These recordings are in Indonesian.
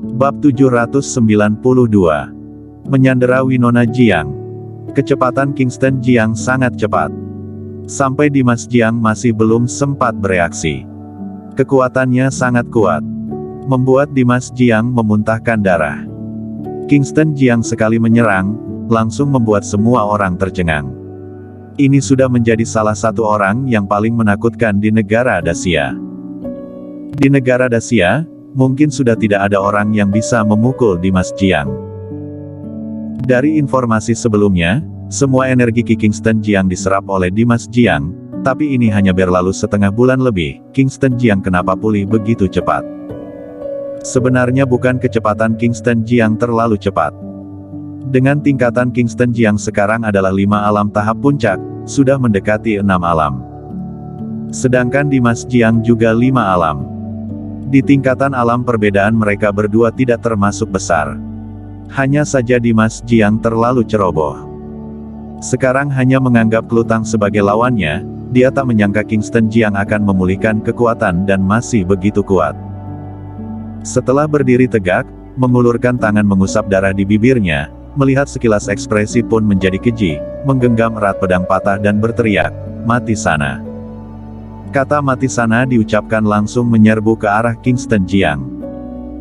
Bab 792. Menyandera Winona Jiang. Kecepatan Kingston Jiang sangat cepat. Sampai Dimas Jiang masih belum sempat bereaksi. Kekuatannya sangat kuat, membuat Dimas Jiang memuntahkan darah. Kingston Jiang sekali menyerang, langsung membuat semua orang tercengang. Ini sudah menjadi salah satu orang yang paling menakutkan di negara Dacia. Di negara Dacia, mungkin sudah tidak ada orang yang bisa memukul Dimas Jiang. Dari informasi sebelumnya, semua energi Ki Kingston Jiang diserap oleh Dimas Jiang, tapi ini hanya berlalu setengah bulan lebih. Kingston Jiang kenapa pulih begitu cepat? Sebenarnya bukan kecepatan Kingston Jiang terlalu cepat. Dengan tingkatan Kingston Jiang sekarang adalah 5 alam tahap puncak, sudah mendekati 6 alam. Sedangkan Dimas Jiang juga 5 alam. Di tingkatan alam perbedaan mereka berdua tidak termasuk besar. Hanya saja Dimas Jiang terlalu ceroboh. Sekarang hanya menganggap Klutang sebagai lawannya, dia tak menyangka Kingston Jiang akan memulihkan kekuatan dan masih begitu kuat. Setelah berdiri tegak, mengulurkan tangan mengusap darah di bibirnya, melihat sekilas ekspresi pun menjadi keji, menggenggam erat pedang patah dan berteriak, "Mati sana!" Kata "mati sana" diucapkan langsung menyerbu ke arah Kingston Jiang.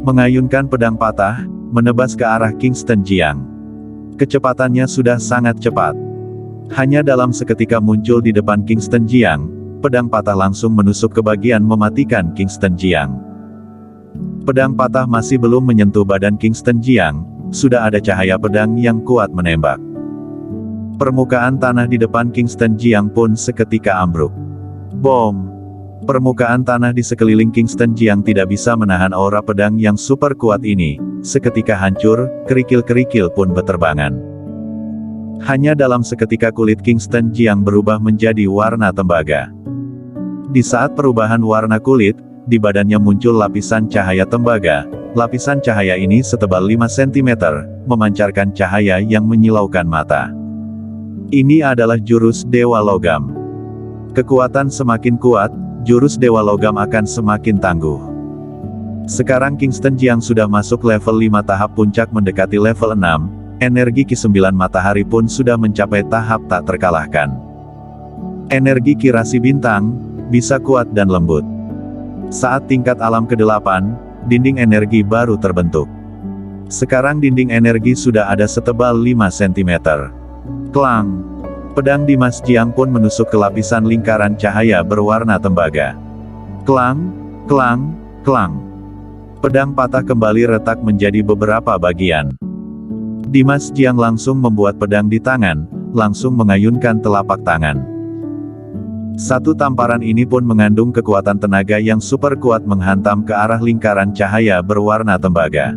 Mengayunkan pedang patah, menebas ke arah Kingston Jiang. Kecepatannya sudah sangat cepat. Hanya dalam seketika muncul di depan Kingston Jiang, pedang patah langsung menusuk ke bagian mematikan Kingston Jiang. Pedang patah masih belum menyentuh badan Kingston Jiang, sudah ada cahaya pedang yang kuat menembak. Permukaan tanah di depan Kingston Jiang pun seketika ambruk. Bom! Permukaan tanah di sekeliling Kingston Jiang tidak bisa menahan aura pedang yang super kuat ini, seketika hancur, kerikil-kerikil pun beterbangan. Hanya dalam seketika kulit Kingston Jiang berubah menjadi warna tembaga. Di saat perubahan warna kulit, di badannya muncul lapisan cahaya tembaga. Lapisan cahaya ini setebal 5 cm, memancarkan cahaya yang menyilaukan mata. Ini adalah jurus Dewa Logam. Kekuatan semakin kuat, jurus Dewa Logam akan semakin tangguh. Sekarang Kingston Jiang sudah masuk level 5 tahap puncak mendekati level 6, energi Ki 9 matahari pun sudah mencapai tahap tak terkalahkan. Energi Ki Rasi Bintang, bisa kuat dan lembut. Saat tingkat alam ke-8, dinding energi baru terbentuk. Sekarang dinding energi sudah ada setebal 5 cm. Klang! Pedang Dimas Jiang pun menusuk ke lapisan lingkaran cahaya berwarna tembaga. Klang! Klang! Klang! Pedang patah kembali retak menjadi beberapa bagian. Dimas Jiang langsung membuat pedang di tangan, langsung mengayunkan telapak tangan. Satu tamparan ini pun mengandung kekuatan tenaga yang super kuat menghantam ke arah lingkaran cahaya berwarna tembaga.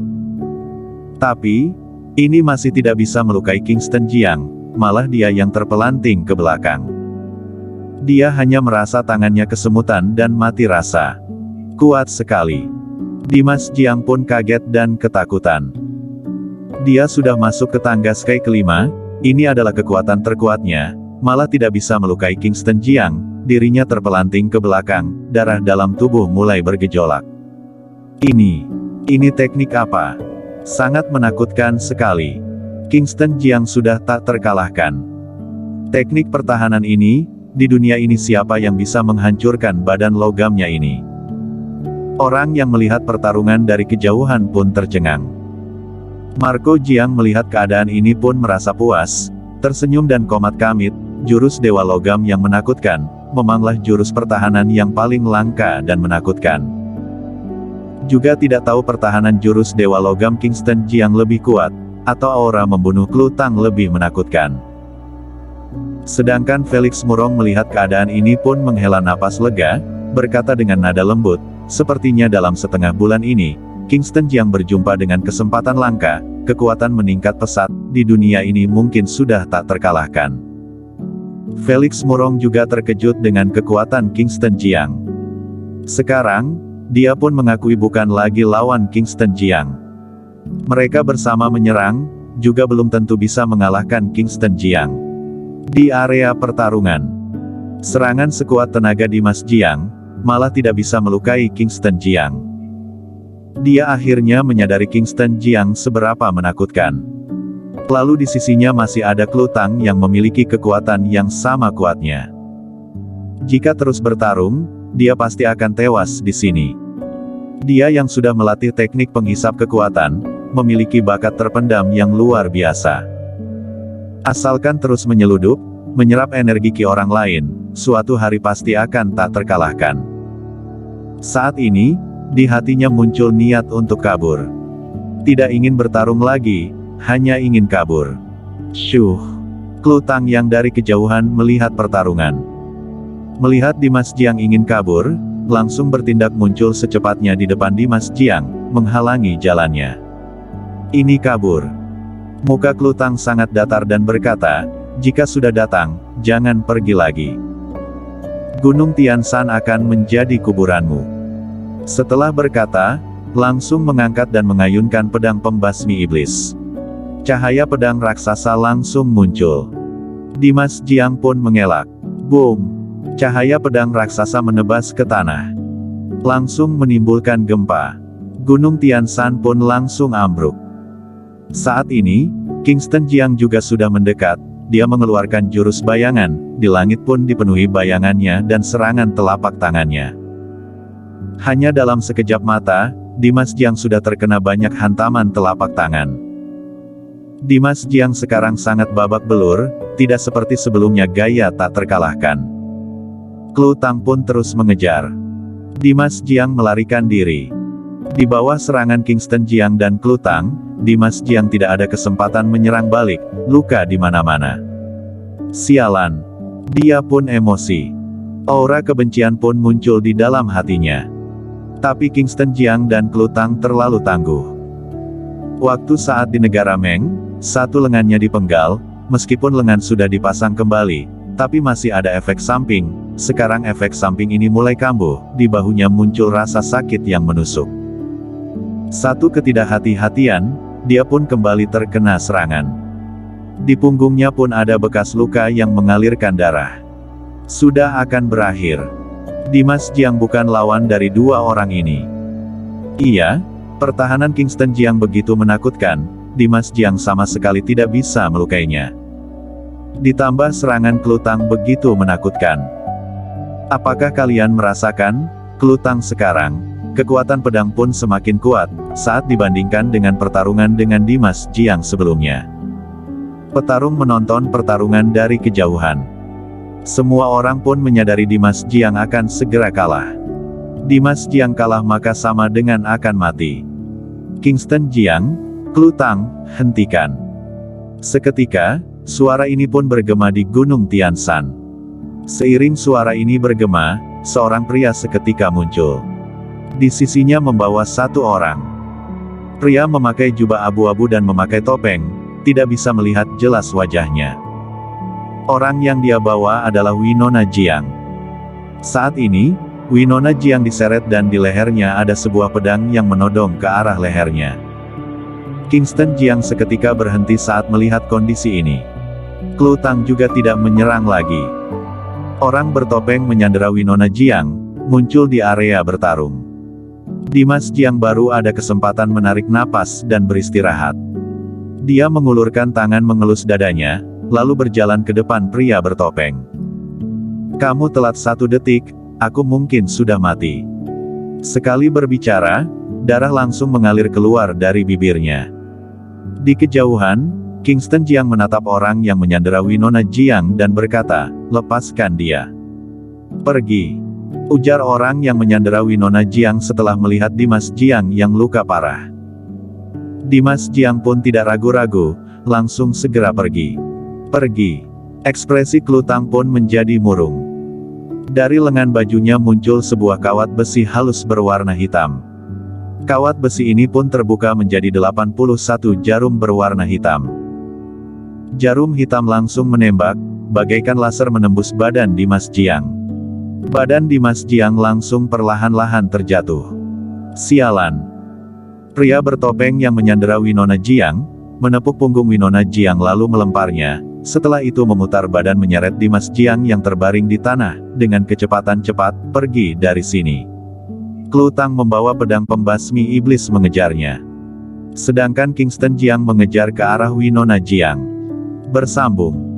Tapi, ini masih tidak bisa melukai Kingston Jiang, malah dia yang terpelanting ke belakang. Dia hanya merasa tangannya kesemutan dan mati rasa. Kuat sekali. Dimas Jiang pun kaget dan ketakutan. Dia sudah masuk ke tangga Sky kelima, ini adalah kekuatan terkuatnya, malah tidak bisa melukai Kingston Jiang, dirinya terpelanting ke belakang, darah dalam tubuh mulai bergejolak. Ini teknik apa? Sangat menakutkan sekali. Kingston Jiang sudah tak terkalahkan. Teknik pertahanan ini, di dunia ini siapa yang bisa menghancurkan badan logamnya ini? Orang yang melihat pertarungan dari kejauhan pun tercengang. Marco Jiang melihat keadaan ini pun merasa puas, tersenyum dan komat kamit, jurus Dewa Logam yang menakutkan, memanglah jurus pertahanan yang paling langka dan menakutkan. Juga tidak tahu pertahanan jurus Dewa Logam Kingston Jiang lebih kuat, atau aura membunuh Klutang lebih menakutkan. Sedangkan Felix Murong melihat keadaan ini pun menghela napas lega, berkata dengan nada lembut, sepertinya dalam setengah bulan ini, Kingston Jiang berjumpa dengan kesempatan langka, kekuatan meningkat pesat, di dunia ini mungkin sudah tak terkalahkan. Felix Murong juga terkejut dengan kekuatan Kingston Jiang. Sekarang, dia pun mengakui bukan lagi lawan Kingston Jiang. Mereka bersama menyerang, juga belum tentu bisa mengalahkan Kingston Jiang. Di area pertarungan, serangan sekuat tenaga Dimas Jiang, malah tidak bisa melukai Kingston Jiang. Dia akhirnya menyadari Kingston Jiang seberapa menakutkan. Lalu di sisinya masih ada Klutang yang memiliki kekuatan yang sama kuatnya. Jika terus bertarung, dia pasti akan tewas di sini. Dia yang sudah melatih teknik penghisap kekuatan, memiliki bakat terpendam yang luar biasa. Asalkan terus menyeludup, menyerap energi ki orang lain, suatu hari pasti akan tak terkalahkan. Saat ini, di hatinya muncul niat untuk kabur. Tidak ingin bertarung lagi, hanya ingin kabur. Syuh! Klutang yang dari kejauhan melihat pertarungan. Melihat Dimas Jiang ingin kabur, langsung bertindak muncul secepatnya di depan Dimas Jiang, menghalangi jalannya. Ini kabur. Muka Klutang sangat datar dan berkata, jika sudah datang, jangan pergi lagi. Gunung Tianshan akan menjadi kuburanmu. Setelah berkata, langsung mengangkat dan mengayunkan pedang pembasmi iblis. Cahaya pedang raksasa langsung muncul. Dimas Jiang pun mengelak. Boom! Cahaya pedang raksasa menebas ke tanah. Langsung menimbulkan gempa. Gunung Tianshan pun langsung ambruk. Saat ini, Kingston Jiang juga sudah mendekat. Dia mengeluarkan jurus bayangan, di langit pun dipenuhi bayangannya dan serangan telapak tangannya. Hanya dalam sekejap mata, Dimas Jiang sudah terkena banyak hantaman telapak tangan. Dimas Jiang sekarang sangat babak belur, tidak seperti sebelumnya gaya tak terkalahkan. Klutang pun terus mengejar. Dimas Jiang melarikan diri. Di bawah serangan Kingston Jiang dan Klutang, Dimas Jiang tidak ada kesempatan menyerang balik, luka di mana-mana. Sialan! Dia pun emosi. Aura kebencian pun muncul di dalam hatinya. Tapi Kingston Jiang dan Klutang terlalu tangguh. Waktu saat di negara Meng, satu lengannya dipenggal, meskipun lengan sudah dipasang kembali, tapi masih ada efek samping. Sekarang efek samping ini mulai kambuh, di bahunya muncul rasa sakit yang menusuk. Satu ketidakhati-hatian, dia pun kembali terkena serangan. Di punggungnya pun ada bekas luka yang mengalirkan darah. Sudah akan berakhir. Dimas Jiang bukan lawan dari dua orang ini. Iya, pertahanan Kingston Jiang begitu menakutkan, Dimas Jiang sama sekali tidak bisa melukainya. Ditambah serangan Klutang begitu menakutkan. Apakah kalian merasakan, Klutang sekarang, kekuatan pedang pun semakin kuat, saat dibandingkan dengan pertarungan dengan Dimas Jiang sebelumnya. Petarung menonton pertarungan dari kejauhan. Semua orang pun menyadari Dimas Jiang akan segera kalah. Dimas Jiang kalah maka sama dengan akan mati. Kingston Jiang, Klutang, hentikan. Seketika, suara ini pun bergema di Gunung Tianshan. Seiring suara ini bergema, seorang pria seketika muncul. Di sisinya membawa satu orang. Pria memakai jubah abu-abu dan memakai topeng, tidak bisa melihat jelas wajahnya. Orang yang dia bawa adalah Winona Jiang. Saat ini, Winona Jiang diseret dan di lehernya ada sebuah pedang yang menodong ke arah lehernya. Kingston Jiang seketika berhenti saat melihat kondisi ini. Klutang juga tidak menyerang lagi. Orang bertopeng menyandera Winona Jiang, muncul di area bertarung. Dimas Jiang baru ada kesempatan menarik napas dan beristirahat. Dia mengulurkan tangan mengelus dadanya, lalu berjalan ke depan pria bertopeng. Kamu telat 1 detik, aku mungkin sudah mati. Sekali berbicara, darah langsung mengalir keluar dari bibirnya. Di kejauhan, Kingston Jiang menatap orang yang menyandera Winona Jiang dan berkata, lepaskan dia. Pergi. Ujar orang yang menyandera Winona Jiang setelah melihat Dimas Jiang yang luka parah. Dimas Jiang pun tidak ragu-ragu, langsung segera pergi. Pergi. Ekspresi Klutang pun menjadi murung. Dari lengan bajunya muncul sebuah kawat besi halus berwarna hitam. Kawat besi ini pun terbuka menjadi 81 jarum berwarna hitam. Jarum hitam langsung menembak, bagaikan laser menembus badan Dimas Jiang. Badan Dimas Jiang langsung perlahan-lahan terjatuh. Sialan! Pria bertopeng yang menyandera Winona Jiang, menepuk punggung Winona Jiang lalu melemparnya, setelah itu memutar badan menyeret Dimas Jiang yang terbaring di tanah, dengan kecepatan cepat, pergi dari sini. Klutang membawa pedang pembasmi iblis mengejarnya. Sedangkan Kingston Jiang mengejar ke arah Winona Jiang. Bersambung.